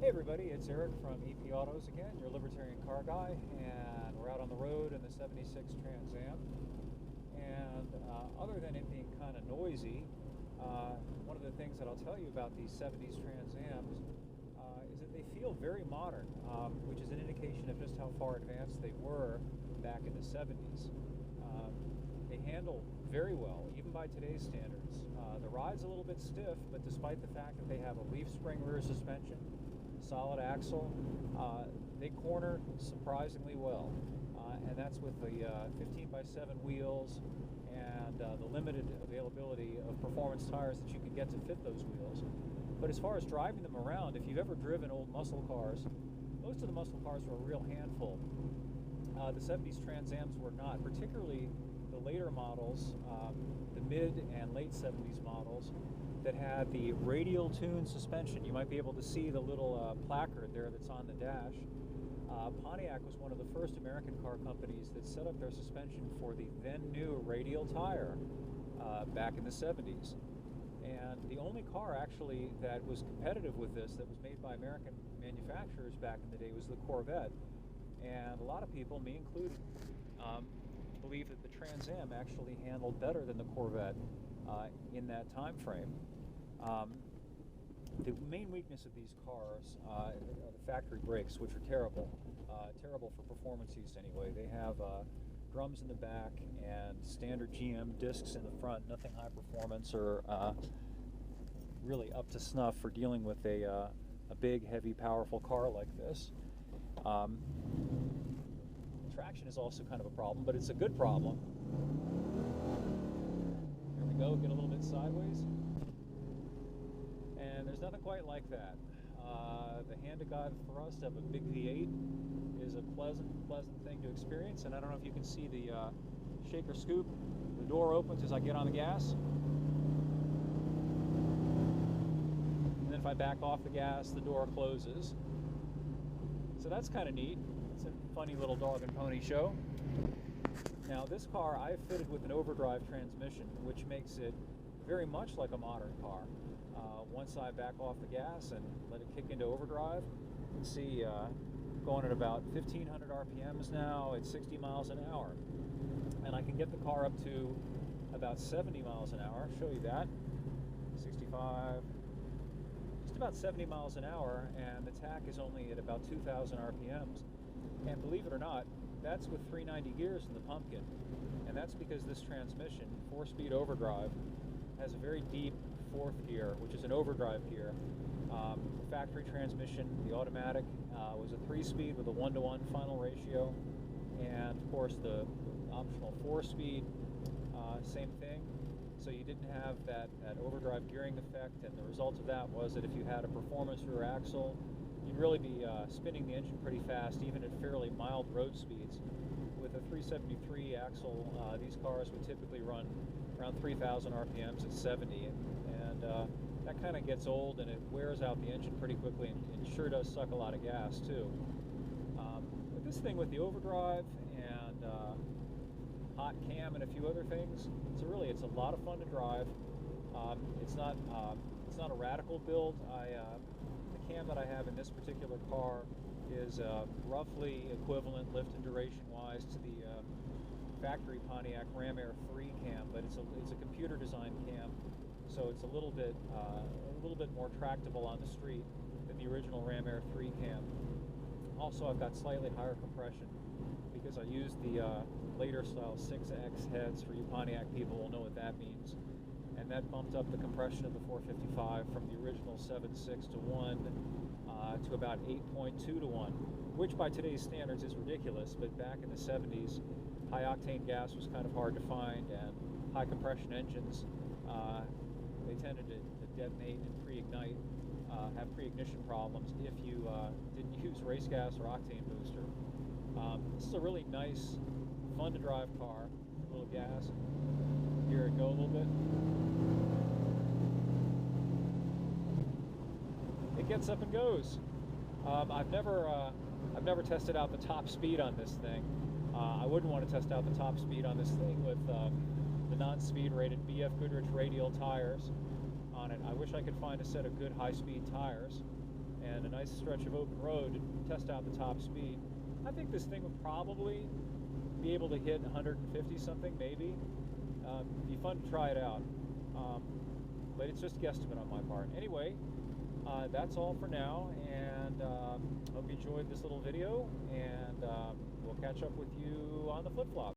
Hey everybody, it's Eric from EP Autos again, your Libertarian car guy, and we're out on the road in the 76 Trans Am. And other than it being kind of noisy, one of the things that I'll tell you about these 70s Trans Ams is that they feel very modern, which is an indication of just how far advanced they were back in the 70s. They handle very well, even by today's standards. The ride's a little bit stiff, but despite the fact that they have a leaf spring rear suspension, solid axle, they corner surprisingly well, and that's with the 15x7 wheels and the limited availability of performance tires that you can get to fit those wheels. But as far as driving them around, if you've ever driven old muscle cars, most of the muscle cars were a real handful. The 70s Trans Ams were not, particularly the later models, the mid and late 70s models that had the radial tune suspension. You might be able to see the little placard there that's on the dash. Pontiac was one of the first American car companies that set up their suspension for the then new radial tire back in the 70s. And the only car actually that was competitive with this, that was made by American manufacturers back in the day, was the Corvette. And a lot of people, me included, believe that the Trans Am actually handled better than the Corvette in that time frame. The main weakness of these cars are the factory brakes, which are terrible for performance use anyway. They have drums in the back and standard GM discs in the front, nothing high performance or really up to snuff for dealing with a big, heavy, powerful car like this. Traction is also kind of a problem, but it's a good problem. Here we go, get a little bit sideways. And there's nothing quite like that. The hand-to-God thrust of a big V8 is a pleasant thing to experience, and I don't know if you can see the shaker scoop. The door opens as I get on the gas. And then if I back off the gas, the door closes. So that's kind of neat. It's a funny little dog and pony show. Now this car I fitted with an overdrive transmission, which makes it very much like a modern car. Once I back off the gas and let it kick into overdrive, you can see going at about 1500 RPMs now at 60 miles an hour. And I can get the car up to about 70 miles an hour. I'll show you that. 65, just about 70 miles an hour, and the tach is only at about 2000 RPMs. And believe it or not, that's with 390 gears in the pumpkin. And that's because this transmission, 4-speed overdrive, has a very deep fourth gear, which is an overdrive gear. The factory transmission, the automatic, was a 3-speed with a 1-to-1 final ratio. And of course the optional 4-speed, same thing. So you didn't have that overdrive gearing effect, and the result of that was that if you had a performance rear axle, you'd really be spinning the engine pretty fast, even at fairly mild road speeds. With a 373 axle, these cars would typically run around 3,000 RPMs at 70, and that kind of gets old, and it wears out the engine pretty quickly, and sure does suck a lot of gas too. But this thing with the overdrive and hot cam and a few other things, it's a lot of fun to drive. It's not a radical build. The cam that I have in this particular car is roughly equivalent lift and duration wise to the factory Pontiac Ram Air 3 cam, but it's a computer designed cam, so it's a little bit more tractable on the street than the original Ram Air 3 cam. Also, I've got slightly higher compression because I used the later style 6X heads. For you Pontiac people will know what that means. And that bumped up the compression of the 455 from the original 7.6 to 1 to about 8.2 to 1, which by today's standards is ridiculous, but back in the 70s, high octane gas was kind of hard to find, and high compression engines, they tended to detonate and pre-ignite, have pre-ignition problems if you didn't use race gas or octane booster. This is a really nice, fun to drive car. A little gas. Here it go a little bit. It gets up and goes. I've never tested out the top speed on this thing. I wouldn't want to test out the top speed on this thing with the non-speed rated BF Goodrich radial tires on it. I wish I could find a set of good high-speed tires and nice stretch of open road to test out the top speed. I think this thing would probably be able to hit 150 something, maybe. It'd be fun to try it out. But it's just a guesstimate on my part. Anyway, that's all for now, and hope you enjoyed this little video, and we'll catch up with you on the flip-flop.